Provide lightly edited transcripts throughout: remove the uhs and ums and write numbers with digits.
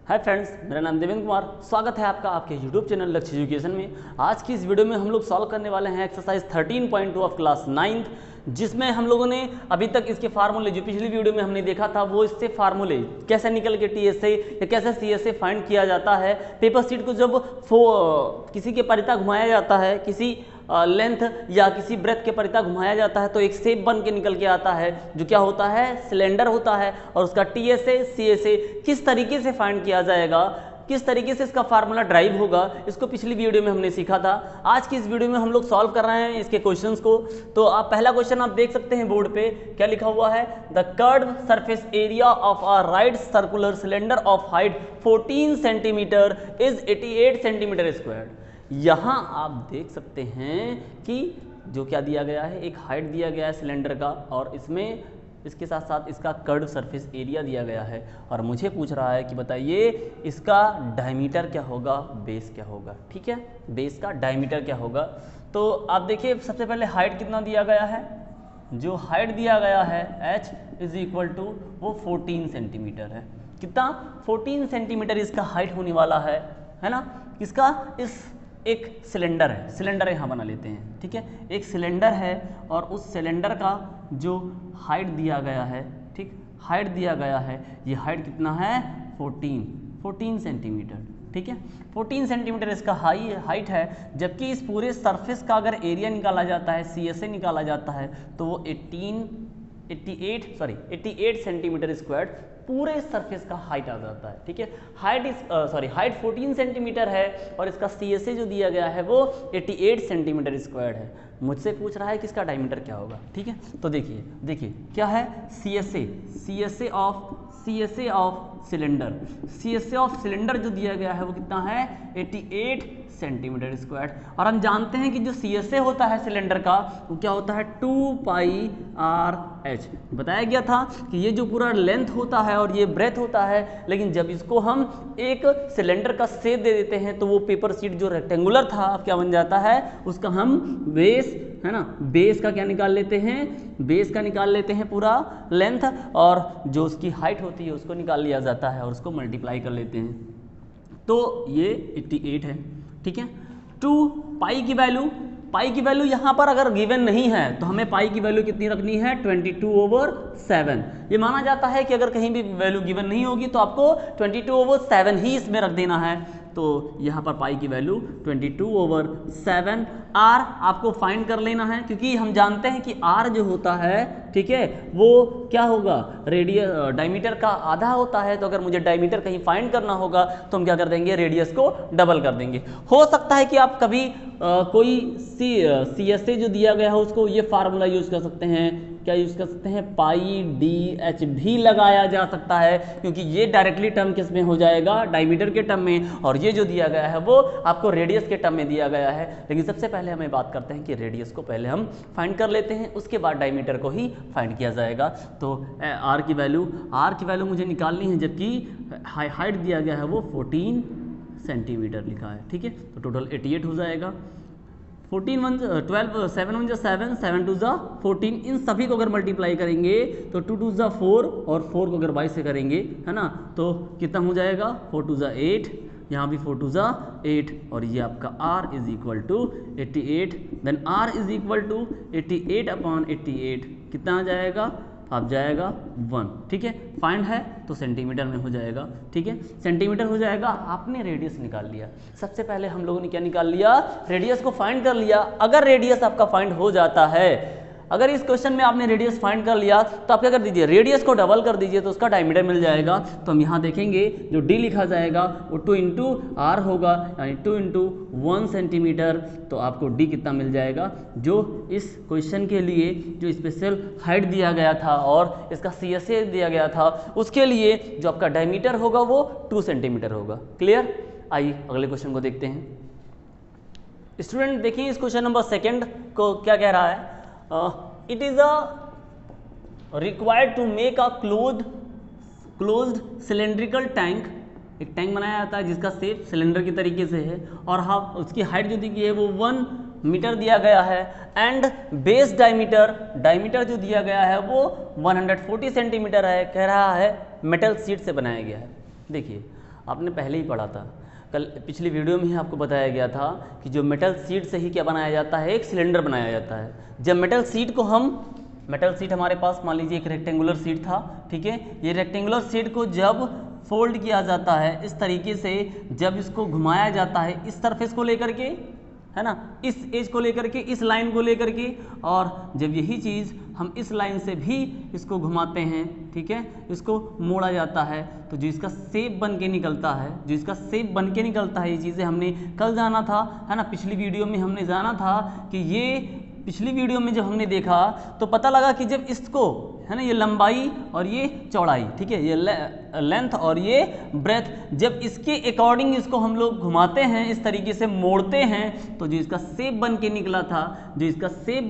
Hi friends, मेरा नाम देवेंद्र कुमार। स्वागत है आपका आपके YouTube चैनल लक्ष्य एजुकेशन में। आज की इस वीडियो में हम लोग सॉल्व करने वाले हैं एक्सरसाइज 13.2 ऑफ क्लास 9th, जिसमें हम लोगों ने अभी तक इसके फार्मूले जो पिछली वीडियो में हमने देखा था वो इससे फार्मूले कैसे निकल के टीएसए या कैसे सीएसए फाइंड किया जाता है। पेपर शीट को जब किसी के परिता घुमाया जाता है, किसी लेंथ या किसी ब्रेथ के परिता घुमाया जाता है तो एक शेप बन के निकल के आता है जो क्या होता है, सिलेंडर होता है। और उसका टीएसए सीएसए किस तरीके से फाइंड किया जाएगा, किस तरीके से इसका फार्मूला ड्राइव होगा, इसको पिछली वीडियो में हमने सीखा था। आज की इस वीडियो में हम लोग सॉल्व कर रहे हैं इसके क्वेश्चंस को। तो आप पहला क्वेश्चन आप देख सकते हैं बोर्ड पे क्या लिखा हुआ है। The curve surface area of a right circular cylinder of height 14 centimetre is 88 centimetre square. यहाँ आप देख सकते हैं कि जो क्या दिया गया है, एक हाइट दिया गया है सिलेंडर का और इसमें इसके साथ साथ इसका कर्व सरफेस एरिया दिया गया है। और मुझे पूछ रहा है कि बताइए इसका डायमीटर क्या होगा, बेस क्या होगा। ठीक है, बेस का डायमीटर क्या होगा। तो आप देखिए सबसे पहले हाइट कितना दिया गया है। जो हाइट दिया गया है h इज इक्वल टू वो 14 सेंटीमीटर है। कितना, 14 सेंटीमीटर इसका हाइट होने वाला है ना। इसका इस एक सिलेंडर है, सिलेंडर यहाँ बना लेते हैं। ठीक है, एक सिलेंडर है और उस सिलेंडर का जो हाइट दिया गया है, ठीक, हाइट दिया गया है, ये हाइट कितना है 14 सेंटीमीटर। ठीक है, 14 सेंटीमीटर इसका हाइट है। जबकि इस पूरे सरफेस का अगर एरिया निकाला जाता है, सीएसए निकाला जाता है तो वो 88 सेंटीमीटर स्क्वायर पूरे सरफेस का हाइट आ जाता है। ठीक है, हाइट 14 सेंटीमीटर है और इसका सीएसए जो दिया गया है वो 88 सेंटीमीटर स्क्वायर है। मुझसे पूछ रहा है कि इसका डायमीटर क्या होगा। ठीक है, तो देखिए क्या है, सीएसए ऑफ सिलेंडर जो दिया गया है वो कितना है 88 सेंटीमीटर स्क्वायर। और हम जानते हैं कि जो सीएसए होता है सिलेंडर का वो क्या होता है 2πr/h। बताया गया था कि ये जो पूरा लेंथ होता है और ये ब्रेथ होता है, लेकिन जब इसको हम एक सिलेंडर का शेप दे देते हैं तो वो पेपर शीट जो रेक्टेंगुलर था अब क्या बन जाता है, उसका हम बेस है ना, बेस का क्या निकाल लेते हैं, बेस का निकाल लेते हैं पूरा लेंथ, और जो उसकी हाइट होती है उसको निकाल लिया जाता है और उसको मल्टीप्लाई कर लेते हैं। तो ये 88 है। ठीक है, 2 पाई की वैल्यू यहाँ पर अगर गिवन नहीं है तो हमें पाई की वैल्यू कितनी रखनी है 22/7। ये माना जाता है कि अगर कहीं भी वैल्यू गिवन नहीं होगी तो आपको 22/7 ही इसमें रख देना है। तो यहाँ पर पाई की वैल्यू 22/7। आर आपको फाइंड कर लेना है क्योंकि हम जानते हैं कि आर जो होता है, ठीक है, वो क्या होगा, डायमीटर का आधा होता है। तो अगर मुझे डायमीटर कहीं फाइंड करना होगा तो हम क्या कर देंगे, रेडियस को डबल कर देंगे। हो सकता है कि आप कभी कोई सीएसए जो दिया गया है उसको ये फार्मूला यूज कर सकते हैं। क्या यूज कर सकते हैं, π/d/h भी लगाया जा सकता है क्योंकि ये डायरेक्टली टर्म किस में हो जाएगा, डायमीटर के टर्म में, और ये जो दिया गया है वो आपको रेडियस के टर्म में दिया गया है। लेकिन सबसे पहले हमें बात करते हैं कि रेडियस को पहले हम फाइंड कर लेते हैं, उसके बाद डायमीटर को ही फाइंड किया जाएगा। तो आर की वैल्यू मुझे निकालनी है, जबकि हाइट दिया गया है वो 14 सेंटीमीटर लिखा है। ठीक है, तो टोटल 88 हो जाएगा। 12 7 1 7 7 2 14, इन सभी को अगर मल्टीप्लाई करेंगे तो 2 2 4 और 4 को अगर 22 से करेंगे, है ना, तो कितना हो जाएगा 4 2 8, यहाँ भी 4 2 8, और ये आपका r is equal to 88। Then r is equal to 88/88 कितना आ जाएगा, आप जाएगा 1। ठीक है, फाइंड है तो सेंटीमीटर में हो जाएगा। ठीक है, सेंटीमीटर हो जाएगा। आपने रेडियस निकाल लिया। सबसे पहले हम लोगों ने क्या निकाल लिया, रेडियस को फाइंड कर लिया। अगर रेडियस आपका फाइंड हो जाता है, अगर इस क्वेश्चन में आपने रेडियस फाइंड कर लिया तो आप क्या कर दीजिए, रेडियस को डबल कर दीजिए तो उसका डायमीटर मिल जाएगा। तो हम यहाँ देखेंगे जो d लिखा जाएगा वो 2 × r होगा, यानी 2 × 1 सेंटीमीटर। तो आपको d कितना मिल जाएगा, जो इस क्वेश्चन के लिए जो स्पेशल हाइट दिया गया था और इसका सीएसए दिया गया था उसके लिए जो आपका डायमीटर होगा वो 2 सेंटीमीटर होगा। क्लियर। आइए अगले क्वेश्चन को देखते हैं। स्टूडेंट देखिए इस क्वेश्चन नंबर 2 को क्या कह रहा है, it is required to make a closed cylindrical tank। एक टैंक बनाया जाता है जिसका शेप सिलेंडर की तरीके से है और हाँ उसकी हाइट जो दी गई है वो 1 मीटर दिया गया है। एंड बेस डायमीटर जो दिया गया है वो 140 सेंटीमीटर है। कह रहा है मेटल शीट से बनाया गया है। देखिए आपने पहले ही पढ़ा था, कल पिछली वीडियो में ही आपको बताया गया था कि जो मेटल शीट से ही क्या बनाया जाता है, एक सिलेंडर बनाया जाता है। जब मेटल शीट हमारे पास मान लीजिए एक रेक्टेंगुलर शीट था, ठीक है। ये रेक्टेंगुलर शीट को जब फोल्ड किया जाता है इस तरीके से, जब इसको घुमाया जाता है इस सरफेस को लेकर के, है ना, इस एज को लेकर के, इस लाइन को लेकर के, और जब यही चीज़ हम इस लाइन से भी इसको घुमाते हैं, ठीक है, इसको मोड़ा जाता है, तो जो इसका शेप बन के निकलता है, ये चीज़ें हमने कल जाना था, है ना, पिछली वीडियो में हमने जाना था कि ये पिछली वीडियो में जब हमने देखा तो पता लगा कि जब इसको, है ना, ये लंबाई और ये चौड़ाई, ठीक है, ये लेंथ और ये ब्रेथ, जब इसके अकॉर्डिंग इसको हम लोग घुमाते हैं, इस तरीके से मोड़ते हैं, तो जो इसका शेप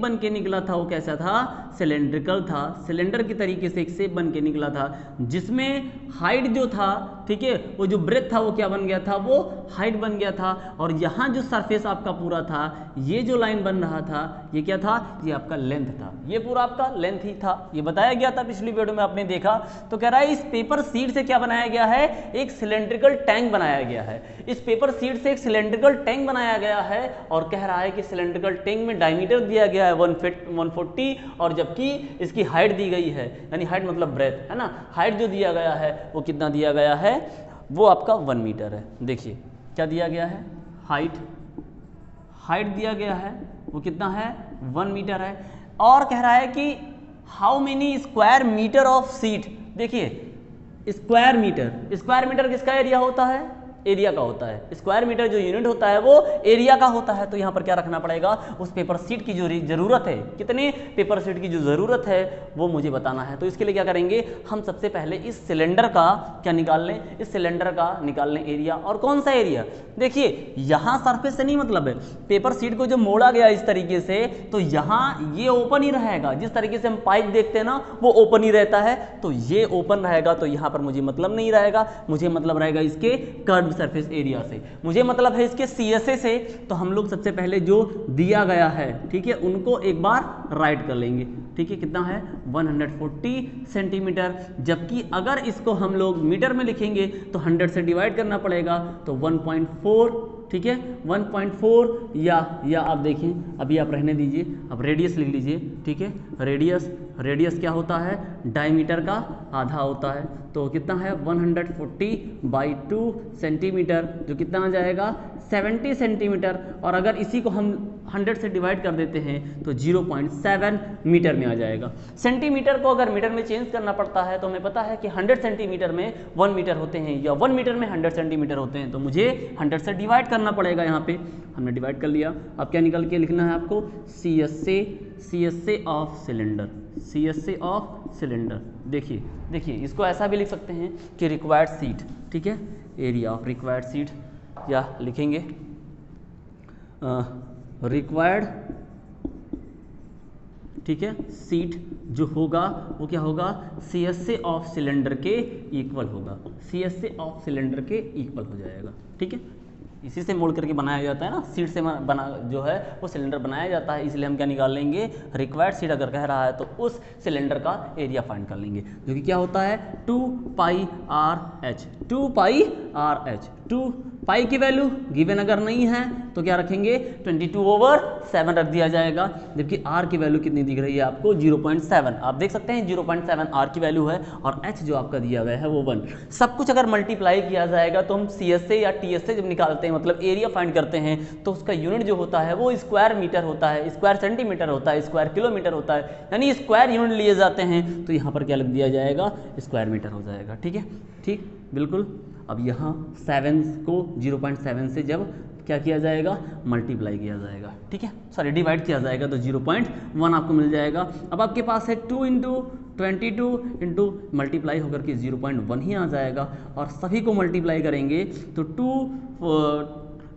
बन के निकला था वो कैसा था, सिलेंड्रिकल था, सिलेंडर की तरीके से एक शेप बन के निकला था, जिसमें हाइट जो था, ठीक है, वो जो ब्रेथ था वो क्या बन गया था, वो हाइट बन गया था। और यहाँ जो सरफेस आपका पूरा था, ये जो लाइन बन रहा था, ये क्या था, ये आपका लेंथ था, ये पूरा आपका लेंथ ही था, ये बताया गया था पिछली वीडियो में आपने देखा। तो कह रहा है इस पेपर शीट से क्या बनाया गया है, एक सिलेंड्रिकल टैंक बनाया गया है। इस पेपर शीट से एक सिलेंड्रिकल टैंक बनाया गया है, और कह रहा है कि सिलेंड्रिकल टैंक में डायमीटर दिया गया है 140, और जबकि इसकी हाइट दी गई है, यानी हाइट मतलब ब्रेथ, है ना, हाइट जो दिया गया है वो कितना दिया गया है, वो आपका 1 मीटर है। देखिए क्या दिया गया है, हाइट दिया गया है वो कितना है, 1 मीटर है। और कह रहा है कि how many square metre of sheet, देखिए स्क्वायर मीटर किसका एरिया होता है, एरिया का होता है। स्क्वायर मीटर जो यूनिट होता है वो एरिया का होता है। तो यहाँ पर क्या रखना पड़ेगा, उस पेपर शीट की जो ज़रूरत है, कितने पेपर शीट की जो ज़रूरत है वो मुझे बताना है। तो इसके लिए क्या करेंगे, हम सबसे पहले इस सिलेंडर का क्या निकाल लें, इस सिलेंडर का निकाल लें एरिया। और कौन सा एरिया, देखिए यहाँ सरफेस से नहीं मतलब है, पेपर शीट को जो मोड़ा गया इस तरीके से, तो यहाँ ये ओपन ही रहेगा, जिस तरीके से हम पाइप देखते हैं ना वो ओपन ही रहता है, तो ये ओपन रहेगा, तो यहाँ पर मुझे मतलब नहीं रहेगा, मुझे मतलब रहेगा इसके कर्व सरफेस एरिया से, मुझे मतलब है इसके CSA से। तो हम लोग सबसे पहले जो दिया गया है, ठीक है, उनको एक बार राइट कर लेंगे, ठीक है, कितना है 140 सेंटीमीटर। जबकि अगर इसको हम लोग मीटर में लिखेंगे तो 100 से डिवाइड करना पड़ेगा, तो 1.4, ठीक है, 1.4, या आप देखें, अभी आप रहने दीजिए, अब रेडियस लिख लीजिए, ठीक है, रेडियस क्या होता है, डायमीटर का आधा होता है, तो कितना है 140/2 सेंटीमीटर, जो कितना आ जाएगा 70 सेंटीमीटर। और अगर इसी को हम 100 से डिवाइड कर देते हैं तो 0.7 मीटर में आ जाएगा। सेंटीमीटर को अगर मीटर में चेंज करना पड़ता है तो हमें पता है कि 100 सेंटीमीटर में 1 मीटर होते हैं, या 1 मीटर में 100 सेंटीमीटर होते हैं, तो मुझे 100 से डिवाइड करना पड़ेगा। यहाँ पे हमने डिवाइड कर लिया। अब क्या निकल के लिखना है आपको, CSA ऑफ सिलेंडर। देखिए इसको ऐसा भी लिख सकते हैं कि रिक्वायर्ड सीट, ठीक है, एरिया ऑफ रिक्वायर्ड सीट, या लिखेंगे रिक्वायर्ड, ठीक है, सीट जो होगा वो क्या होगा, CSA ऑफ सिलेंडर के इक्वल होगा, CSA ऑफ सिलेंडर के इक्वल हो जाएगा, ठीक है। इसी से मोड़ करके बनाया जाता है ना, सीट से बना जो है वो सिलेंडर बनाया जाता है, इसलिए हम क्या निकाल लेंगे, रिक्वायर्ड सीट अगर कह रहा है तो उस सिलेंडर का एरिया फाइंड कर लेंगे, जो कि क्या होता है 2πRh। 2 पाई की वैल्यू गिवन अगर नहीं है तो क्या रखेंगे, 22/7 रख दिया जाएगा। जबकि r की वैल्यू कितनी दिख रही है आपको, 0.7, आप देख सकते हैं 0.7 r की वैल्यू है, और h जो आपका दिया गया है वो 1। सब कुछ अगर मल्टीप्लाई किया जाएगा तो हम CSA या TSA जब निकालते हैं, मतलब एरिया फाइंड करते हैं, तो उसका यूनिट जो होता है वो स्क्वायर मीटर होता है, स्क्वायर सेंटीमीटर होता है, स्क्वायर किलोमीटर होता है, यानी स्क्वायर यूनिट लिए जाते हैं, तो यहाँ पर क्या लिख दिया जाएगा, स्क्वायर मीटर हो जाएगा, ठीक है, ठीक बिल्कुल। अब यहाँ 7 को 0.7 से जब क्या किया जाएगा, मल्टीप्लाई किया जाएगा, ठीक है, सॉरी डिवाइड किया जाएगा, तो 0.1 आपको मिल जाएगा। अब आपके पास है 2 × 22 इंटू मल्टीप्लाई होकर के 0.1 ही आ जाएगा, और सभी को मल्टीप्लाई करेंगे तो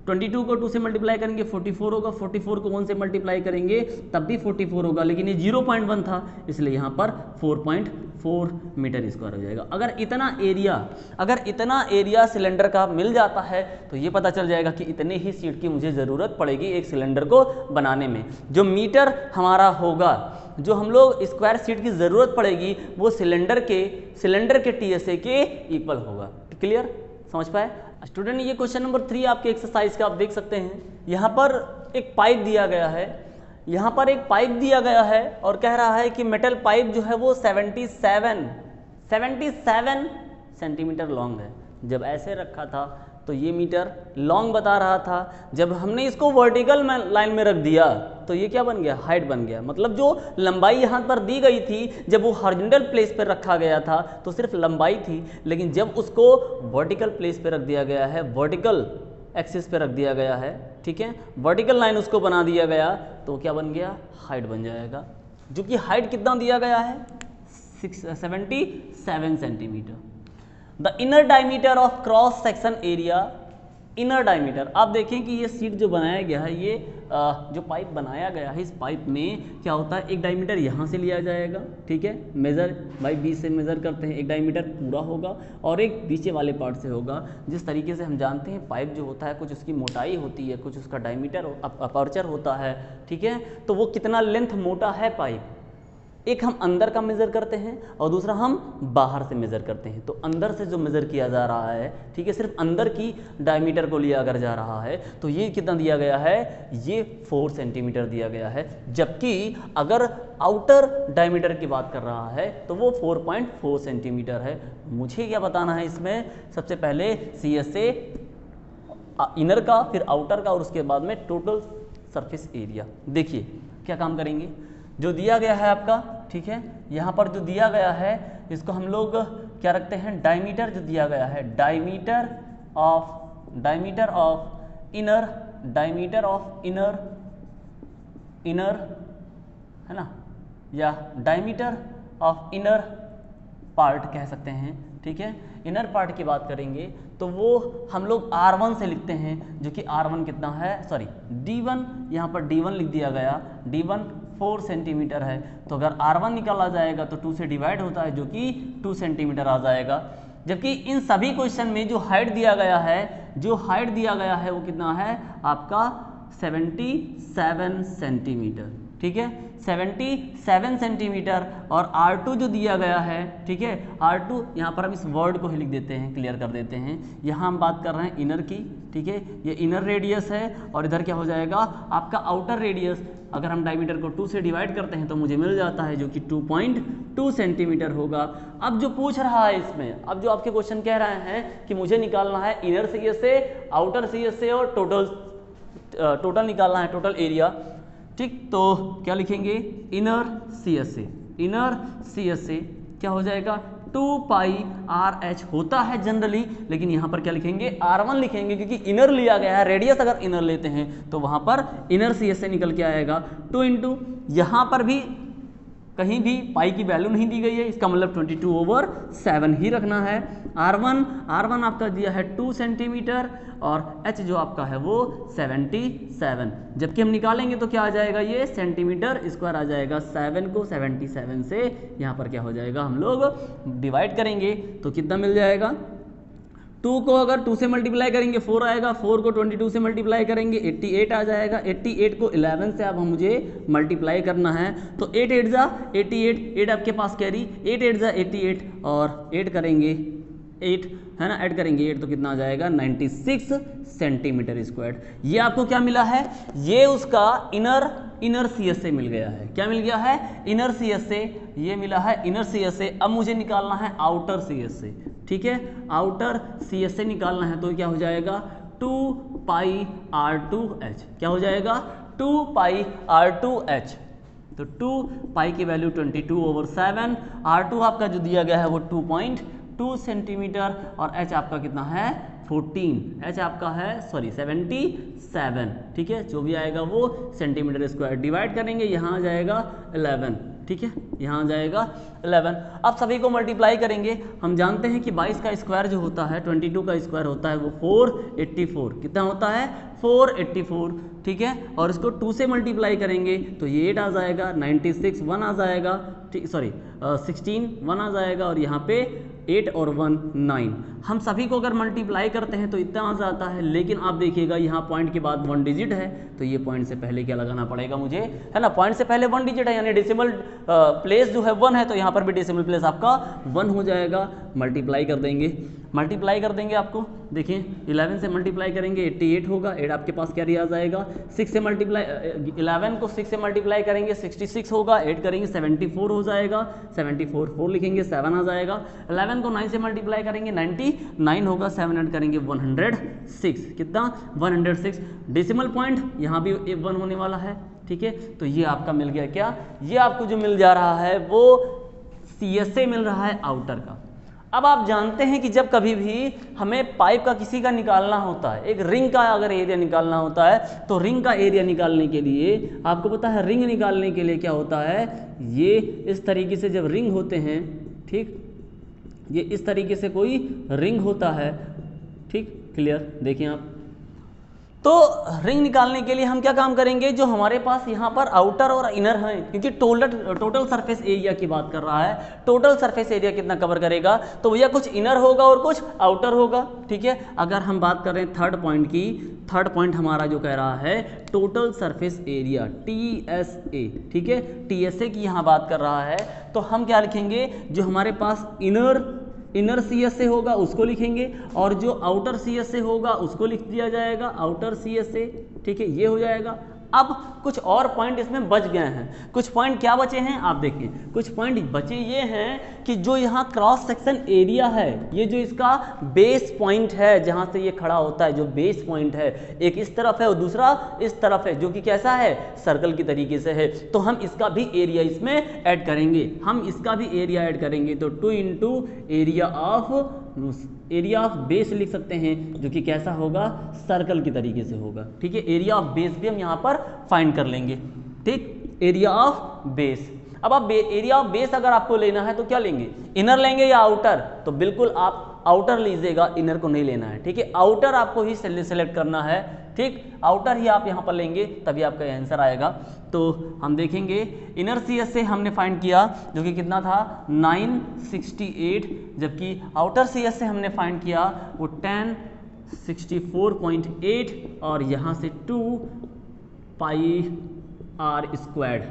22 को 2 से मल्टीप्लाई करेंगे 44 होगा, 44 को 1 से मल्टीप्लाई करेंगे तब भी 44 होगा, लेकिन ये 0.1 था इसलिए यहाँ पर 4.4 मीटर स्क्वायर हो जाएगा। अगर इतना एरिया सिलेंडर का मिल जाता है तो ये पता चल जाएगा कि इतने ही सीट की मुझे ज़रूरत पड़ेगी एक सिलेंडर को बनाने में। जो मीटर हमारा होगा, जो हम लोग स्क्वायर सीट की ज़रूरत पड़ेगी वो सिलेंडर के TSA के इक्वल होगा। क्लियर, समझ पाए स्टूडेंट? ये क्वेश्चन नंबर 3 आपके एक्सरसाइज का आप देख सकते हैं। यहाँ पर एक पाइप दिया गया है, यहाँ पर एक पाइप दिया गया है और कह रहा है कि मेटल पाइप जो है वो 77 सेंटीमीटर लॉन्ग है। जब ऐसे रखा था तो ये मीटर लॉन्ग बता रहा था, जब हमने इसको वर्टिकल लाइन में रख दिया तो ये क्या बन गया, हाइट बन गया। मतलब जो लंबाई यहाँ पर दी गई थी जब वो हॉरिजॉन्टल प्लेस पर रखा गया था तो सिर्फ लंबाई थी, लेकिन जब उसको वर्टिकल प्लेस पे रख दिया गया है, वर्टिकल एक्सिस पे रख दिया गया है, ठीक है, वर्टिकल लाइन उसको बना दिया गया तो क्या बन गया, हाइट बन जाएगा। जो कि हाइट कितना दिया गया है, 77 centimetre. The inner diameter of cross section area, inner diameter, आप देखें कि ये सीट जो बनाया गया है, ये जो पाइप बनाया गया है, इस पाइप में क्या होता है, एक डायमीटर यहाँ से लिया जाएगा, ठीक है, मेज़र बाई 20 से मेज़र करते हैं, एक डायमीटर पूरा होगा और एक नीचे वाले पार्ट से होगा। जिस तरीके से हम जानते हैं पाइप जो होता है कुछ उसकी मोटाई होती है, कुछ उसका डायमीटर अपर्चर होता है, ठीक है, तो वो कितना लेंथ मोटा है पाइप, एक हम अंदर का मेज़र करते हैं और दूसरा हम बाहर से मेज़र करते हैं। तो अंदर से जो मेज़र किया जा रहा है, ठीक है, सिर्फ अंदर की डायमीटर को लिया अगर जा रहा है तो ये कितना दिया गया है, ये 4 सेंटीमीटर दिया गया है। जबकि अगर आउटर डायमीटर की बात कर रहा है तो वो 4.4 सेंटीमीटर है। मुझे क्या बताना है इसमें, सबसे पहले CS से इनर का, फिर आउटर का और उसके बाद में टोटल सरफेस एरिया। देखिए क्या काम करेंगे, जो दिया गया है आपका, ठीक है, यहाँ पर जो दिया गया है इसको हम लोग क्या रखते हैं, डायमीटर जो दिया गया है, डायमीटर ऑफ इनर है ना, या डायमीटर ऑफ इनर पार्ट कह सकते हैं, ठीक है। इनर पार्ट की बात करेंगे तो वो हम लोग R1 से लिखते हैं, जो कि R1 कितना है, सॉरी D1, यहाँ पर D1 लिख दिया गया, D1 4 सेंटीमीटर है। तो अगर R1 निकाला जाएगा तो 2 से डिवाइड होता है, जो कि 2 सेंटीमीटर आ जाएगा। जबकि इन सभी क्वेश्चन में जो हाइट दिया गया है, वो कितना है आपका 77 सेंटीमीटर, ठीक है, 77 सेंटीमीटर। और R2 जो दिया गया है, ठीक है, R2 यहाँ पर हम इस वर्ड को ही लिख देते हैं, क्लियर कर देते हैं। यहाँ हम बात कर रहे हैं इनर की, ठीक है, ये इनर रेडियस है और इधर क्या हो जाएगा आपका आउटर रेडियस। अगर हम डायमीटर को 2 से डिवाइड करते हैं तो मुझे मिल जाता है, जो कि 2.2 सेंटीमीटर होगा। अब जो पूछ रहा है इसमें, अब जो आपके क्वेश्चन कह रहे हैं कि मुझे निकालना है इनर CS से, आउटर CS से और टोटल निकालना है, टोटल एरिया, ठीक। तो क्या लिखेंगे, इनर CS से क्या हो जाएगा 2 पाई RH होता है जनरली, लेकिन यहाँ पर क्या लिखेंगे, R1 लिखेंगे, क्योंकि इनर लिया गया है। रेडियस अगर इनर लेते हैं तो वहाँ पर इनर CS से निकल के आएगा 2 इंटू, यहाँ पर भी कहीं भी पाई की वैल्यू नहीं दी गई है, इसका मतलब 22/7 ही रखना है। R1 आपका दिया है 2 सेंटीमीटर और H जो आपका है वो 77, जबकि हम निकालेंगे तो क्या आ जाएगा, ये सेंटीमीटर स्क्वायर आ जाएगा। 7 को 77 से यहाँ पर क्या हो जाएगा, हम लोग डिवाइड करेंगे तो कितना मिल जाएगा, 2 को अगर 2 से मल्टीप्लाई करेंगे 4 आएगा, 4 को 22 से मल्टीप्लाई करेंगे 88 आ जाएगा, 88 को 11 से अब मुझे मल्टीप्लाई करना है तो 8 8 जा 88, 8 आपके पास कैरी, 8 8 जा 88 और 8 करेंगे 8 है ना, ऐड करेंगे 8 तो कितना आ जाएगा 96 सेंटीमीटर स्क्वायर। ये आपको क्या मिला है, ये उसका इनर CS से मिल गया है। क्या मिल गया है, इनर CS से, ये मिला है इनर CS से। अब मुझे निकालना है आउटर CS से, ठीक है, आउटर CS से निकालना है तो क्या हो जाएगा 2 पाई R2H, क्या हो जाएगा 2 पाई R2H। तो 2 पाई की वैल्यू 22/7, R2 आपका जो दिया गया है वो 2.2 सेंटीमीटर और H आपका कितना है 14, H आपका है 77, ठीक है, जो भी आएगा वो सेंटीमीटर स्क्वायर। डिवाइड करेंगे, यहाँ आ जाएगा 11, ठीक है, यहाँ आ जाएगा 11। अब सभी को मल्टीप्लाई करेंगे। हम जानते हैं कि 22 का स्क्वायर जो होता है 22 का स्क्वायर होता है वो 484, कितना होता है 484, ठीक है, और इसको 2 से मल्टीप्लाई करेंगे तो ये 8 आ जाएगा, 96 1 आ जाएगा, ठीक, सॉरी 16 1 आ जाएगा और यहाँ पे 8 और 1 9। हम सभी को अगर मल्टीप्लाई करते हैं तो इतना आ जाता है, लेकिन आप देखिएगा यहाँ पॉइंट के बाद 1 डिजिट है तो ये पॉइंट से पहले क्या लगाना पड़ेगा मुझे, है ना, पॉइंट से पहले 1 डिजिट है यानी डेसिमल प्लेस जो है 1 है, तो यहाँ पर भी डेसिमल प्लेस आपका 1 हो जाएगा। मल्टीप्लाई कर देंगे, मल्टीप्लाई कर देंगे आपको, देखिए 11 से मल्टीप्लाई करेंगे 88 होगा, 8 आपके पास कैरी आ जाएगा। 6 से मल्टीप्लाई 11 को 6 से मल्टीप्लाई करेंगे 66 होगा, 8 करेंगे 74 हो जाएगा, 74 4 लिखेंगे 7 आ जाएगा। 11 को 9 से मल्टीप्लाई करेंगे 99 होगा, 7 ऐड करेंगे 106, कितना 106। डेसिमल पॉइंट यहाँ भी 1 होने वाला है, ठीक है। तो ये आपका मिल गया क्या, ये आपको जो मिल जा रहा है वो CSA मिल रहा है आउटर का। अब आप जानते हैं कि जब कभी भी हमें पाइप का किसी का निकालना होता है, एक रिंग का अगर एरिया निकालना होता है तो रिंग का एरिया निकालने के लिए आपको पता है, रिंग निकालने के लिए क्या होता है, ये इस तरीके से जब रिंग होते हैं, ठीक, ये इस तरीके से कोई रिंग होता है, ठीक, क्लियर। देखिए आप, तो रिंग निकालने के लिए हम क्या काम करेंगे, जो हमारे पास यहाँ पर आउटर और इनर है, क्योंकि टोटल सरफेस एरिया की बात कर रहा है, टोटल सरफेस एरिया कितना कवर करेगा, तो भैया कुछ इनर होगा और कुछ आउटर होगा, ठीक है। अगर हम बात कर रहे हैं थर्ड पॉइंट की, थर्ड पॉइंट हमारा जो कह रहा है टोटल सरफेस एरिया TSA, ठीक है, TSA की यहाँ बात कर रहा है, तो हम क्या लिखेंगे, जो हमारे पास इनर CSA होगा उसको लिखेंगे और जो आउटर CSA होगा उसको लिख दिया जाएगा, आउटर CSA, ठीक है, ये हो जाएगा। अब कुछ और पॉइंट इसमें बच गए हैं, कुछ पॉइंट क्या बचे हैं आप देखिए, कुछ पॉइंट बचे ये हैं कि जो यहाँ क्रॉस सेक्शन एरिया है, ये जो इसका बेस पॉइंट है जहाँ से ये खड़ा होता है, जो बेस पॉइंट है, एक इस तरफ है और दूसरा इस तरफ है, जो कि कैसा है, सर्कल की तरीके से है, तो हम इसका भी एरिया इसमें ऐड करेंगे, हम इसका भी एरिया ऐड करेंगे, तो 2 इंटू एरिया ऑफ बेस लिख सकते हैं, जो कि कैसा होगा, सर्कल की तरीके से होगा, ठीक है। एरिया ऑफ बेस भी हम यहाँ पर फाइंड कर लेंगे, ठीक, एरिया ऑफ बेस। अब आप एरिया ऑफ बेस अगर आपको लेना है तो क्या लेंगे, इनर लेंगे या आउटर, तो बिल्कुल आप आउटर लीजिएगा, इनर को नहीं लेना है, ठीक है, आउटर आपको ही सेलेक्ट करना है, ठीक, आउटर ही आप यहाँ पर लेंगे तभी आपका आंसर आएगा। तो हम देखेंगे इनर CSA हमने फाइंड किया जो कि कितना था 968, जबकि आउटर CSA हमने फाइंड किया वो 1064.8 और यहाँ से 2 पाई r स्क्वायर्ड,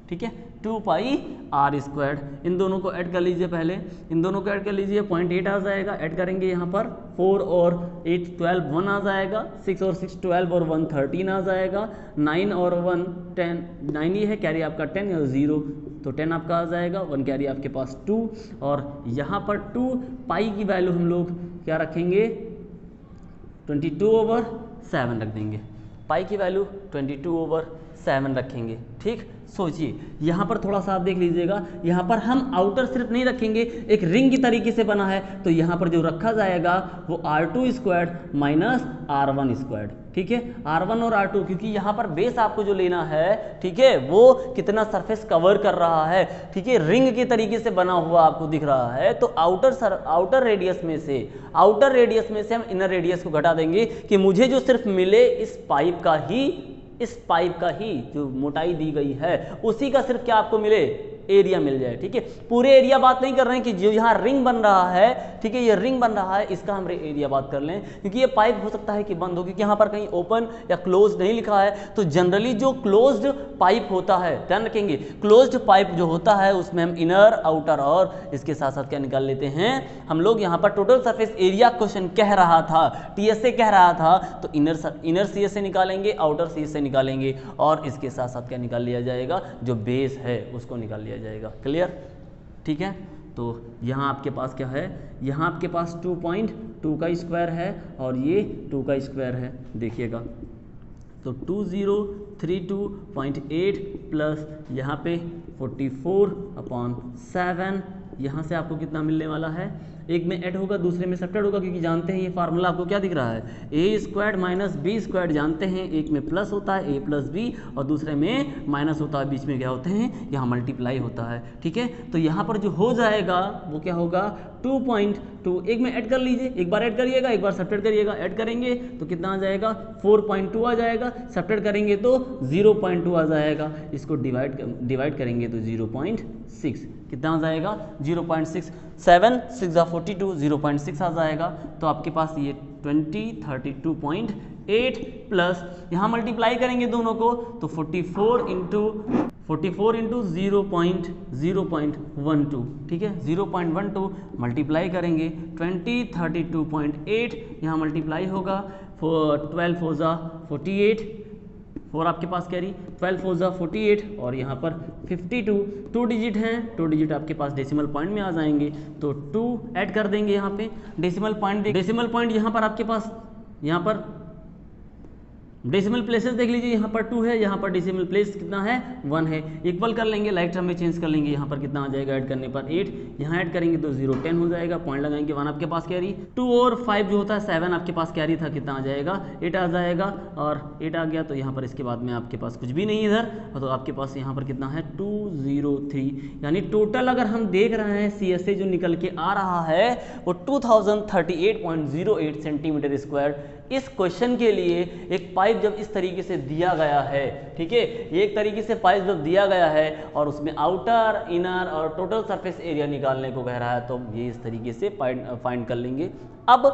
ठीक है, 2 पाई r स्क्वायर्ड। इन दोनों को ऐड कर लीजिए, पहले इन दोनों को ऐड कर लीजिए, 0.8 आ जाएगा, ऐड करेंगे यहाँ पर 4 और 8 12 1 आ जाएगा, 6 और 6 12 और 1 13 आ जाएगा, 9 और 1 10, 9 ही है, कैरी आपका 10 और 0 तो 10 आपका आ जाएगा, 1 कैरी आपके पास 2 और यहाँ पर 2 पाई की वैल्यू हम लोग क्या रखेंगे 22/7 रख देंगे, पाई की वैल्यू 22/7 रखेंगे, ठीक। सोचिए यहाँ पर थोड़ा सा आप देख लीजिएगा, यहाँ पर हम आउटर सिर्फ नहीं रखेंगे, एक रिंग की तरीके से बना है, तो यहाँ पर जो रखा जाएगा वो r2 squared minus r1 squared, ठीक है, r1 और r2, क्योंकि यहाँ पर बेस आपको जो लेना है, ठीक है, वो कितना सरफेस कवर कर रहा है, ठीक है, रिंग के तरीके से बना हुआ आपको दिख रहा है, तो आउटर रेडियस में से हम इनर रेडियस को घटा देंगे कि मुझे जो सिर्फ मिले इस पाइप का ही जो मोटाई दी गई है उसी का सिर्फ क्या आपको मिले, एरिया मिल जाए, ठीक है। पूरे एरिया बात नहीं कर रहे हैं कि जो यहाँ रिंग बन रहा है, ठीक है, ये रिंग बन रहा है, इसका हम एरिया बात कर लें, क्योंकि ये पाइप हो सकता है कि बंद हो, क्योंकि यहाँ पर कहीं ओपन या क्लोज नहीं लिखा है, तो जनरली जो क्लोज्ड पाइप होता है, ध्यान रखेंगे, क्लोज्ड पाइप जो होता है उसमें हम इनर आउटर और इसके साथ साथ क्या निकाल लेते हैं हम लोग, यहाँ पर टोटल सरफेस एरिया क्वेश्चन कह रहा था, TSA कह रहा था, तो इनर CSA निकालेंगे, आउटर CSA निकालेंगे और इसके साथ साथ क्या निकाल लिया जाएगा, जो बेस है उसको निकाल लिया जाएगा, क्लियर, ठीक है। तो यहाँ आपके पास क्या है, यहाँ आपके पास 2.2 का स्क्वायर है और ये 2 का स्क्वायर है, देखिएगा, तो 2032.8 प्लस यहाँ पे 44/7, यहाँ से आपको कितना मिलने वाला है, एक में ऐड होगा दूसरे में सब्ट्रैक्ट होगा, क्योंकि जानते हैं ये फार्मूला आपको क्या दिख रहा है, a squared minus b squared जानते हैं, एक में प्लस होता है a प्लस b और दूसरे में माइनस होता है, बीच में क्या होते हैं, यहाँ मल्टीप्लाई होता है, ठीक है। तो यहाँ पर जो हो जाएगा वो क्या होगा 2.2, एक में ऐड कर लीजिए, एक बार ऐड करिएगा, एक बार सब्ट्रैक्ट करिएगा, ऐड करेंगे तो कितना आ जाएगा 4.2 आ जाएगा, सब्ट्रैक्ट करेंगे तो 0.2 आ जाएगा, इसको डिवाइड करेंगे तो 0.6 कितना आ जाएगा 0.6, 7 6 42 0.6 आ जाएगा, तो आपके पास ये 2032.8 प्लस यहाँ मल्टीप्लाई करेंगे दोनों को तो 44 इंटू 44 इंटू 0.0.12, ठीक है, 0.12 मल्टीप्लाई करेंगे 20 32.8, यहाँ मल्टीप्लाई होगा 12 4 ज़ा 48, 4 आपके पास कैरी, 12 4 ज़ा 48 और यहाँ पर 52, 2 डिजिट हैं, 2 डिजिट आपके पास डेसिमल पॉइंट में आ जाएंगे तो 2 ऐड कर देंगे यहाँ पे। डेसिमल पॉइंट यहाँ पर आपके पास, यहाँ पर डेसिमल प्लेसेस देख लीजिए, यहाँ पर 2 है, यहाँ पर डेसिमल प्लेस कितना है 1 है, इक्वल कर लेंगे, लाइक टर्म में चेंज कर लेंगे, यहाँ पर कितना आ जाएगा ऐड करने पर 8, यहाँ ऐड करेंगे तो 0 10 हो जाएगा, पॉइंट लगाएंगे 1 आपके पास कैरी, 2 और 5 जो होता है 7 आपके पास कैरी था, कितना आ जाएगा 8 आ जाएगा, और 8 आ गया तो यहाँ पर इसके बाद में आपके पास कुछ भी नहीं इधर, तो आपके पास यहाँ पर कितना है 203, यानी टोटल अगर हम देख रहे हैं CSA जो निकल के आ रहा है वो 2038.08 सेंटीमीटर स्क्वायर। इस क्वेश्चन के लिए एक पाइप जब इस तरीके से दिया गया है, ठीक है, एक तरीके से पाइप जब दिया गया है और उसमें आउटर इनर और टोटल सरफेस एरिया निकालने को कह रहा है तो ये इस तरीके से फाइंड कर लेंगे। अब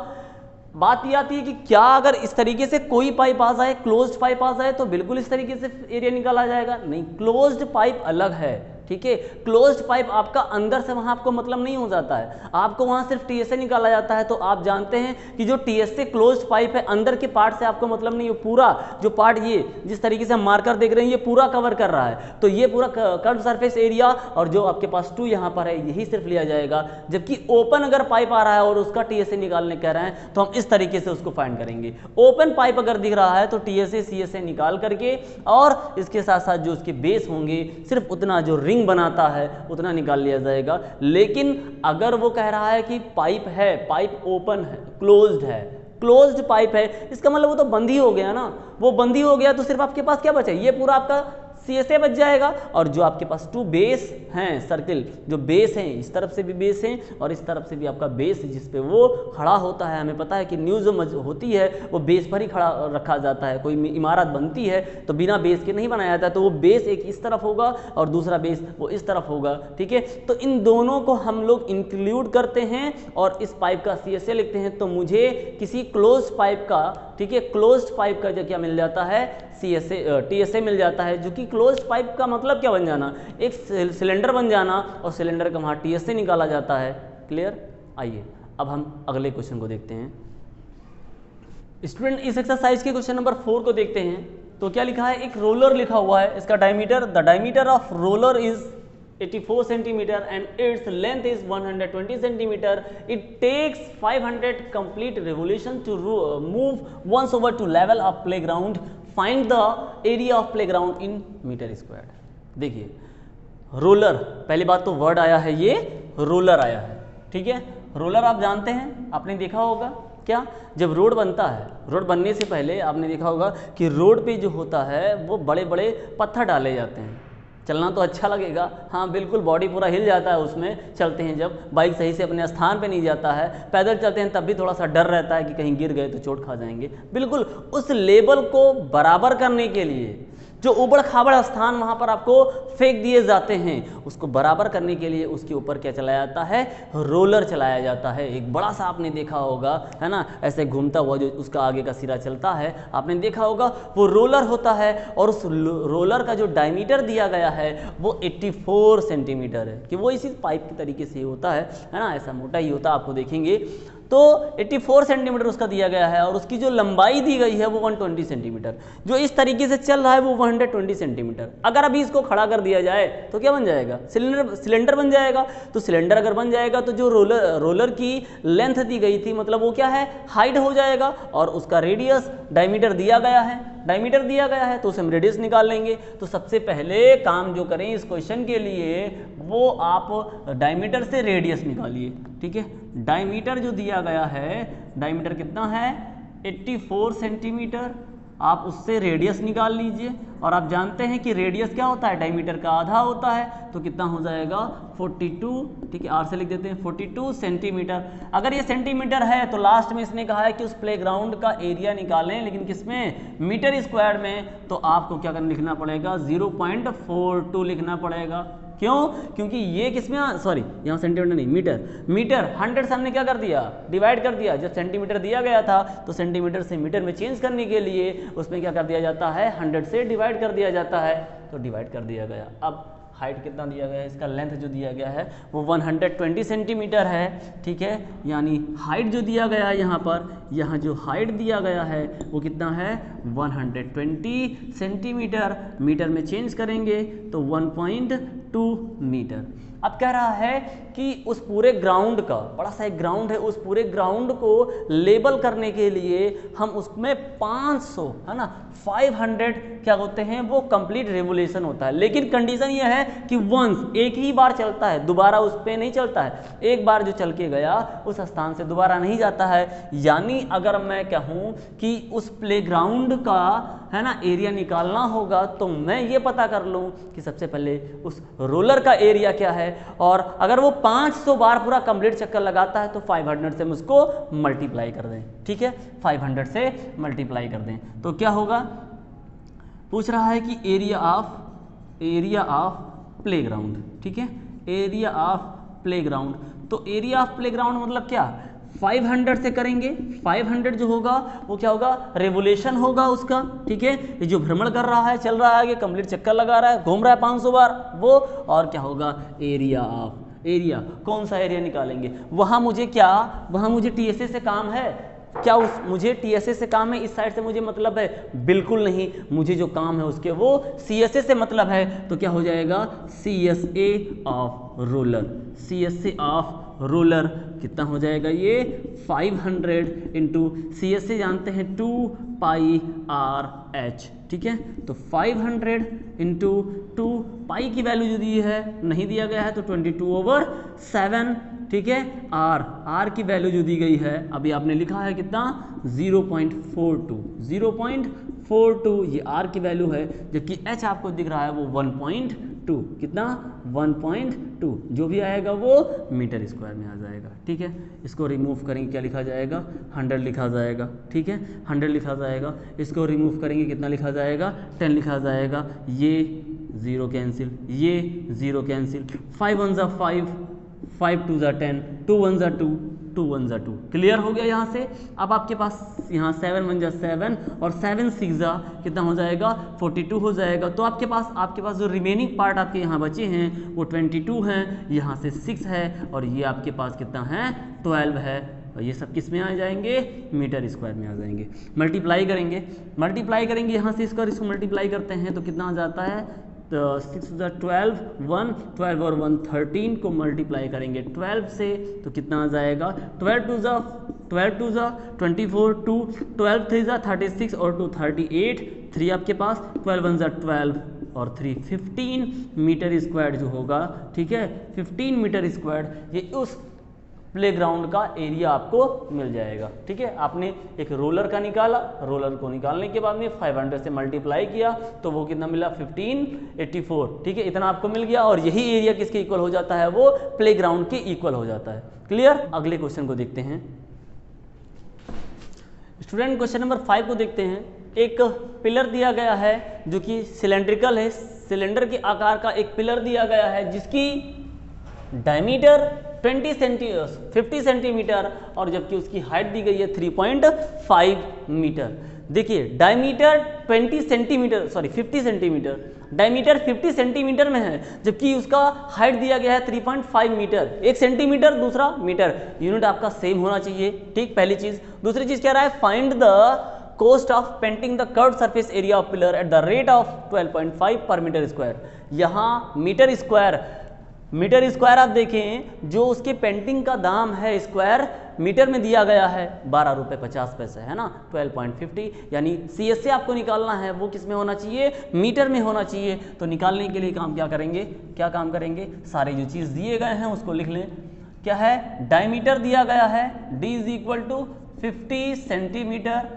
बात ये आती है कि क्या अगर इस तरीके से कोई पाइप आ जाए, क्लोज्ड पाइप आ जाए तो बिल्कुल इस तरीके से एरिया निकाला जाएगा? नहीं, क्लोज्ड पाइप अलग है, ठीक है, क्लोज्ड पाइप आपका अंदर से वहां आपको मतलब नहीं हो जाता है, आपको वहां सिर्फ TSA निकाला जाता है। तो आप जानते हैं कि जो TSA क्लोज्ड पाइप है अंदर के पार्ट से आपको मतलब नहीं है, पूरा जो पार्ट ये जिस तरीके से हम मार्कर देख रहे हैं ये पूरा कवर कर रहा है, तो ये पूरा कर्व सरफेस एरिया और जो आपके पास 2 यहाँ पर है यही सिर्फ लिया जाएगा। जबकि ओपन अगर पाइप आ रहा है और उसका TSA निकालने कह रहे हैं तो हम इस तरीके से उसको फाइंड करेंगे। ओपन पाइप अगर दिख रहा है तो TSA CSA निकाल करके और इसके साथ साथ जो उसके बेस होंगे सिर्फ उतना जो रिंग बनाता है उतना निकाल लिया जाएगा। लेकिन अगर वो कह रहा है कि पाइप है, पाइप ओपन है, क्लोज्ड है, क्लोज्ड पाइप है, इसका मतलब वो तो बंद ही हो गया ना, वो बंद ही हो गया तो सिर्फ आपके पास क्या बचा, ये पूरा आपका CSA बच जाएगा। और जो आपके पास 2 बेस हैं, सर्किल जो बेस हैं, इस तरफ से भी बेस हैं और इस तरफ से भी आपका बेस जिस पे वो खड़ा होता है, हमें पता है कि न्यूज़ जो होती है वो बेस पर ही खड़ा रखा जाता है, कोई इमारत बनती है तो बिना बेस के नहीं बनाया जाता, तो वो बेस एक इस तरफ होगा और दूसरा बेस वो इस तरफ होगा, ठीक है। तो इन दोनों को हम लोग इंक्लूड करते हैं और इस पाइप का CSA लिखते हैं, तो मुझे किसी क्लोज पाइप का, ठीक है, क्लोज्ड पाइप का जो क्या मिल जाता है TSA मिल जाता है, जो कि क्लोज्ड पाइप का मतलब क्या बन जाना, एक सिलेंडर बन जाना और सिलेंडर का वहाँ TSA निकाला जाता है। क्लियर? आइए अब हम अगले क्वेश्चन को देखते हैं। स्टूडेंट इस एक्सरसाइज के क्वेश्चन नंबर 4 को देखते हैं। तो क्या लिखा है, एक रोलर लिखा हुआ है, इसका diameter, the diameter of roller is 84 centimeter and its length is 120 centimeter. It takes 500 complete revolution to move once over to level of playground. Find the area of playground in meter squared. देखिए roller, पहली बात तो word आया है, ये roller आया है, ठीक है। रोलर आप जानते हैं, आपने देखा होगा क्या, जब रोड बनता है, रोड बनने से पहले आपने देखा होगा कि रोड पे जो होता है वो बड़े बड़े पत्थर डाले जाते हैं। चलना तो अच्छा लगेगा, हाँ बिल्कुल, बॉडी पूरा हिल जाता है उसमें चलते हैं, जब बाइक सही से अपने स्थान पे नहीं जाता है, पैदल चलते हैं तब भी थोड़ा सा डर रहता है कि कहीं गिर गए तो चोट खा जाएंगे। बिल्कुल उस लेवल को बराबर करने के लिए जो उबड़ खाबड़ स्थान वहाँ पर आपको फेंक दिए जाते हैं, उसको बराबर करने के लिए उसके ऊपर क्या चलाया जाता है, रोलर चलाया जाता है। एक बड़ा सा आपने देखा होगा, है ना, ऐसे घूमता हुआ जो उसका आगे का सिरा चलता है, आपने देखा होगा, वो रोलर होता है। और उस रोलर का जो डायमीटर दिया गया है वो 84 सेंटीमीटर है, कि वो इसी पाइप के तरीके से होता है ना, ऐसा मोटा ही होता है, आपको देखेंगे तो 84 सेंटीमीटर उसका दिया गया है। और उसकी जो लंबाई दी गई है वो 120 सेंटीमीटर, जो इस तरीके से चल रहा है वो 120 सेंटीमीटर। अगर अभी इसको खड़ा कर दिया जाए तो क्या बन जाएगा, सिलेंडर बन जाएगा। तो सिलेंडर अगर बन जाएगा तो जो रोलर की लेंथ दी गई थी, मतलब वो क्या है, हाइट हो जाएगा। और उसका रेडियस, डायमीटर दिया गया है, डायमीटर दिया गया है तो उसे हम रेडियस निकाल लेंगे। तो सबसे पहले काम जो करें इस क्वेश्चन के लिए वो आप डायमीटर से रेडियस निकालिए, ठीक है। डायमीटर जो दिया गया है, डायमीटर कितना है 84 सेंटीमीटर, आप उससे रेडियस निकाल लीजिए। और आप जानते हैं कि रेडियस क्या होता है, डायमीटर का आधा होता है, तो कितना हो जाएगा 42, ठीक है, आर से लिख देते हैं 42 सेंटीमीटर। अगर ये सेंटीमीटर है तो लास्ट में इसने कहा है कि उस प्लेग्राउंड का एरिया निकालें, लेकिन किसमें, मीटर स्क्वायर में। तो आपको क्या करना, लिखना पड़ेगा 0.42 लिखना पड़ेगा, क्यों? क्योंकि ये किसमें सॉरी यहाँ सेंटीमीटर नहीं, मीटर 100 से हमने क्या कर दिया, डिवाइड कर दिया। जब सेंटीमीटर दिया गया था तो सेंटीमीटर से मीटर में चेंज करने के लिए उसमें क्या कर दिया जाता है, 100 से डिवाइड कर दिया जाता है, तो डिवाइड कर दिया गया। अब हाइट कितना दिया गया है, इसका लेंथ जो दिया गया है वो 120 सेंटीमीटर है, ठीक है। यानी हाइट जो दिया गया है यहाँ पर, यहाँ जो हाइट दिया गया है वो कितना है, 120 सेंटीमीटर। मीटर में चेंज करेंगे तो 1.2 मीटर। अब कह रहा है कि उस पूरे ग्राउंड का, बड़ा सा एक ग्राउंड है, उस पूरे ग्राउंड को लेबल करने के लिए हम उसमें 500 है ना 500 क्या होते हैं, वो कंप्लीट रेवोल्यूशन होता है। लेकिन कंडीशन ये है कि वंस एक ही बार चलता है, दोबारा उस पर नहीं चलता है। एक बार जो चल के गया उस स्थान से दोबारा नहीं जाता है। यानी अगर मैं कहूँ कि उस प्लेग्राउंड का है ना एरिया निकालना होगा तो मैं ये पता कर लूँ कि सबसे पहले उस रोलर का एरिया क्या है, और अगर वो 500 बार पूरा कंप्लीट चक्कर लगाता है तो 500 से हम उसको मल्टीप्लाई कर दें, ठीक है, 500 से मल्टीप्लाई कर दें तो क्या होगा। पूछ रहा है कि एरिया ऑफ प्लेग्राउंड, ठीक है, एरिया ऑफ प्लेग्राउंड। तो एरिया ऑफ प्लेग्राउंड मतलब क्या, 500 से करेंगे, 500 जो होगा वो क्या होगा, रेवोल्यूशन होगा उसका, ठीक है। ये जो भ्रमण कर रहा है, चल रहा है, ये कंप्लीट चक्कर लगा रहा है, घूम रहा है 500 बार वो, और क्या होगा, एरिया ऑफ, एरिया कौन सा एरिया निकालेंगे। वहाँ मुझे क्या, वहाँ मुझे टीएसए से काम है क्या, उस मुझे टीएसए से काम है, इस साइड से मुझे मतलब है, बिल्कुल नहीं। मुझे जो काम है उसके वो सीएसए से मतलब है, तो क्या हो जाएगा, CSA of roller, CSA of roller कितना हो जाएगा ये 500 इंटू सीएसए जानते हैं 2 पाई आर एच, ठीक है। तो 500 इंटू 2 पाई की वैल्यू जो दी है नहीं दिया गया है तो 22/7, ठीक है। आर की वैल्यू जो दी गई है अभी आपने लिखा है कितना 0.42 ये आर की वैल्यू है, जबकि एच आपको दिख रहा है वो 1.2 कितना 1.2 जो भी आएगा वो मीटर स्क्वायर में आ जाएगा, ठीक है। इसको रिमूव करेंगे क्या लिखा जाएगा 100 लिखा जाएगा, ठीक है 100 लिखा जाएगा। इसको रिमूव करेंगे कितना लिखा जाएगा 10 लिखा जाएगा। ये 0 कैंसिल, ये 0 कैंसिल, 5 1 ज़ा 5, 5 2 ज़ा 10, 2 1 ज़ा 2, 2 1 ज़ा 2। क्लियर हो गया यहाँ से। अब आपके पास यहाँ 7 1 ज़ा 7 और 7 6 ज़ा कितना हो जाएगा 42 हो जाएगा। तो आपके पास जो रिमेनिंग पार्ट आपके यहाँ बचे हैं वो 22 हैं, यहाँ से 6 है और ये आपके पास कितना है 12 है। और ये सब किस में आ जाएंगे मीटर स्क्वायर में आ जाएंगे। मल्टीप्लाई करेंगे यहाँ से इसको मल्टीप्लाई करते हैं तो कितना आ जाता है, तो 6 12 1 12 और 1 13 को मल्टीप्लाई करेंगे 12 से तो कितना आ जाएगा 12 2 ज़ा 24, 2 12 3 ज़ा 36 और 2 38, 3 आपके पास 12 1 ज़ा 12 और 3 15 मीटर स्क्वायर जो होगा, ठीक है 15 मीटर स्क्वायर ये उस प्लेग्राउंड का एरिया आपको मिल जाएगा, ठीक है। आपने एक रोलर का निकाला, रोलर को निकालने के बाद में 500 से मल्टीप्लाई किया तो वो कितना मिला 1584, ठीक है इतना आपको मिल गया। और यही एरिया किसके इक्वल हो जाता है, वो प्लेग्राउंड के इक्वल हो जाता है। क्लियर। अगले क्वेश्चन को देखते हैं स्टूडेंट, क्वेश्चन नंबर 5 को देखते हैं। एक पिलर दिया गया है जो कि सिलेंड्रिकल है, सिलेंडर के आकार का एक पिलर दिया गया है जिसकी डायमीटर 50 सेंटीमीटर और जबकि उसकी हाइट दी गई है 3.5 मीटर। देखिए डायमीटर 50 सेंटीमीटर, डायमीटर 50 सेंटीमीटर में है जबकि उसका हाइट दिया गया है 3.5 मीटर। 1 सेंटीमीटर दूसरा मीटर, यूनिट आपका सेम होना चाहिए, ठीक पहली चीज। दूसरी चीज कह रहा है find the cost of painting the curved surface area of pillar at the rate of 12.5 per meter square। यहाँ मीटर स्क्वायर आप देखें जो उसके पेंटिंग का दाम है स्क्वायर मीटर में दिया गया है 12 रुपये 50 पैसे है ना 12.50, यानी सीएसए आपको निकालना है वो किस में होना चाहिए मीटर में होना चाहिए। तो निकालने के लिए क्या काम करेंगे सारे जो चीज़ दिए गए हैं उसको लिख लें। क्या है डायमीटर दिया गया है d = 50 सेंटीमीटर,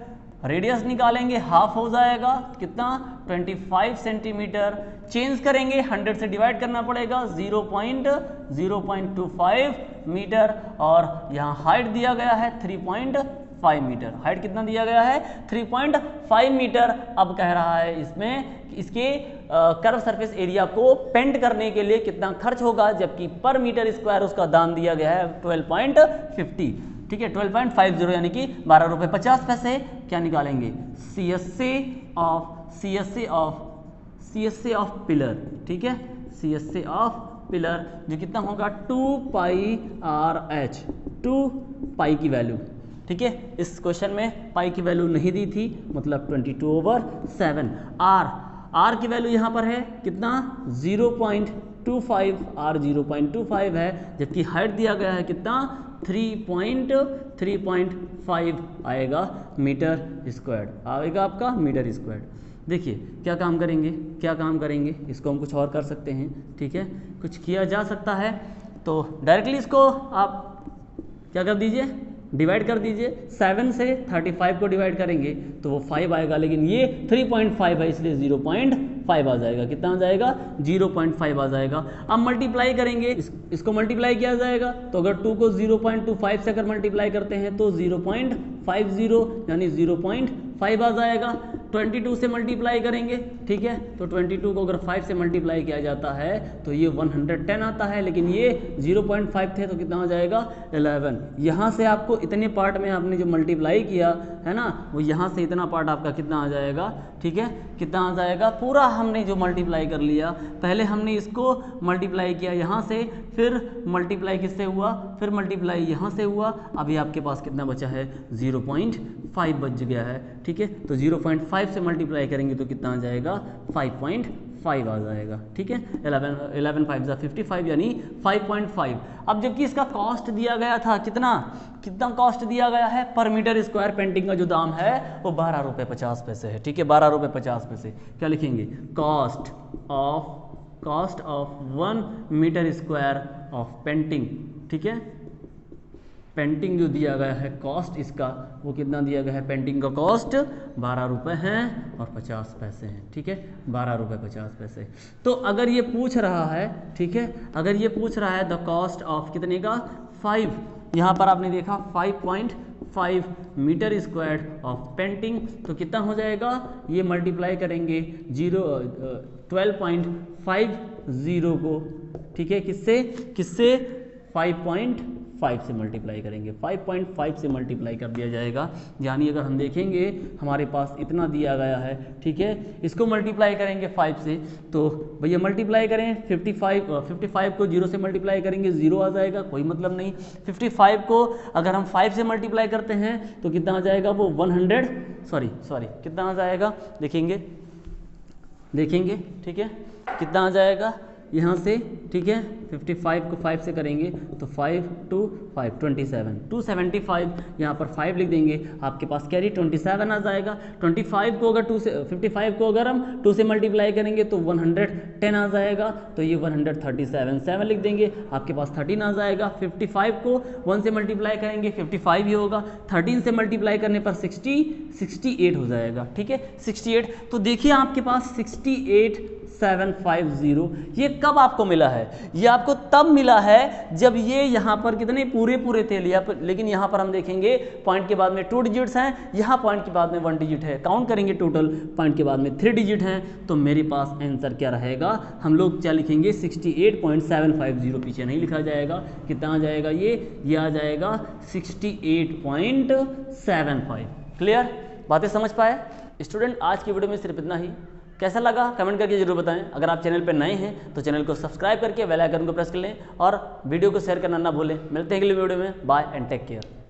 रेडियस निकालेंगे हाफ हो जाएगा कितना 25 सेंटीमीटर, चेंज करेंगे 100 से डिवाइड करना पड़ेगा 0.025 मीटर और यहाँ हाइट दिया गया है 3.5 3.5 मीटर। हाइट कितना दिया गया है 3.5 मीटर। अब कह रहा है इसमें इसके कर्व सरफेस एरिया को पेंट करने के लिए कितना खर्च होगा, जबकि पर मीटर स्क्वायर उसका दाम दिया गया है 12.50। ठीक है, 12.50 यानी कि 12 रुपये 50 पैसे। क्या निकालेंगे CSA ऑफ पिलर। ठीक है, CSA ऑफ पिलर जो कितना होगा 2πRH, 2 पाई की वैल्यू। ठीक है, इस क्वेश्चन में पाई की वैल्यू नहीं दी थी, मतलब 22/7। आर की वैल्यू यहाँ पर है कितना 0.25, R 0.25 है, जबकि हाइट दिया गया है कितना 3.5 आएगा मीटर स्क्वायर, आएगा आपका मीटर स्क्वायर। देखिए क्या काम करेंगे, इसको हम कुछ और कर सकते हैं। ठीक है, कुछ किया जा सकता है, तो डायरेक्टली इसको आप क्या कर दीजिए, डिवाइड कर दीजिए। 7 से 35 को डिवाइड करेंगे तो वो 5 आएगा, लेकिन ये 3.5 है इसलिए 0.5 आ जाएगा। कितना आ जाएगा 0.5 आ जाएगा। अब मल्टीप्लाई करेंगे, इसको मल्टीप्लाई किया जाएगा, तो अगर 2 को 0.25 से अगर मल्टीप्लाई करते हैं तो 0.50 यानी 0.5 आ जाएगा। 22 से मल्टीप्लाई करेंगे, ठीक है, तो 22 को अगर 5 से मल्टीप्लाई किया जाता है तो ये 110 आता है, लेकिन ये 0.5 थे तो कितना हो जाएगा 11। यहाँ से आपको इतने पार्ट में आपने जो मल्टीप्लाई किया है ना, वो यहाँ से इतना पार्ट आपका कितना आ जाएगा। ठीक है, कितना आ जाएगा, पूरा हमने जो मल्टीप्लाई कर लिया, पहले हमने इसको मल्टीप्लाई किया यहाँ से, फिर मल्टीप्लाई किससे हुआ, फिर मल्टीप्लाई यहाँ से हुआ, अभी आपके पास कितना बचा है 0.5 बच गया है। ठीक है, तो 0.5 से मल्टीप्लाई करेंगे तो कितना आ जाएगा 5.5 आ जाएगा। ठीक है, 11 5 55 यानी 5.5। अब जबकि इसका कॉस्ट दिया गया था कितना कॉस्ट दिया गया है पर मीटर स्क्वायर, पेंटिंग का जो दाम है वो 12 रुपये 50 पैसे है। ठीक है, 12 रुपये 50 पैसे। क्या लिखेंगे, cost of 1 metre square of painting. ठीक है, पेंटिंग जो दिया गया है कॉस्ट इसका वो कितना दिया गया है, पेंटिंग का कॉस्ट 12 रुपये है और 50 पैसे हैं। ठीक है, 12 रुपये 50 पैसे। तो अगर ये पूछ रहा है, ठीक है, अगर ये पूछ रहा है द कॉस्ट ऑफ कितने का 5, यहाँ पर आपने देखा 5.5 मीटर स्क्वायर ऑफ पेंटिंग, तो कितना हो जाएगा, ये मल्टीप्लाई करेंगे 12.50 को, ठीक है, किससे 5.5 से मल्टीप्लाई करेंगे, 5.5 से मल्टीप्लाई कर दिया जाएगा। यानी अगर हम देखेंगे हमारे पास इतना दिया गया है, ठीक है, इसको मल्टीप्लाई करेंगे 5 से, तो भैया मल्टीप्लाई करें 55 को 0 से मल्टीप्लाई करेंगे 0 आ जाएगा, कोई मतलब नहीं। 55 को अगर हम 5 से मल्टीप्लाई करते हैं तो कितना आ जाएगा, वो 100 सॉरी कितना आ जाएगा, देखेंगे, ठीक है, कितना आ जाएगा यहाँ से। ठीक है, 55 को 5 से करेंगे तो 5 2 5 27 275, यहाँ पर 5 लिख देंगे, आपके पास कैरी 27 आ जाएगा। 25 को अगर 55 को अगर हम 2 से मल्टीप्लाई करेंगे तो 110 आ जाएगा, तो ये 137 7 लिख देंगे, आपके पास 13 आ जाएगा। 55 को 1 से मल्टीप्लाई करेंगे 55 ही होगा, 13 से मल्टीप्लाई करने पर 68 हो जाएगा। ठीक है, 68। तो देखिए आपके पास 68750 ये कब आपको मिला है, ये आपको तब मिला है जब ये यहाँ पर कितने पूरे थे, लेकिन यहाँ पर हम देखेंगे पॉइंट के बाद में 2 डिजिट्स हैं, यहाँ पॉइंट के बाद में 1 डिजिट है, काउंट करेंगे टोटल पॉइंट के बाद में 3 डिजिट हैं, तो मेरे पास आंसर क्या रहेगा, हम लोग क्या लिखेंगे 68.750, पीछे नहीं लिखा जाएगा, कितना आ जाएगा, ये आ जाएगा 68.75। क्लियर, बातें समझ पाए स्टूडेंट? आज की वीडियो में सिर्फ इतना ही। कैसा लगा कमेंट करके जरूर बताएं। अगर आप चैनल पर नए हैं तो चैनल को सब्सक्राइब करके बेल आइकन को प्रेस कर लें और वीडियो को शेयर करना ना भूलें। मिलते हैं अगली वीडियो में, बाय एंड टेक केयर।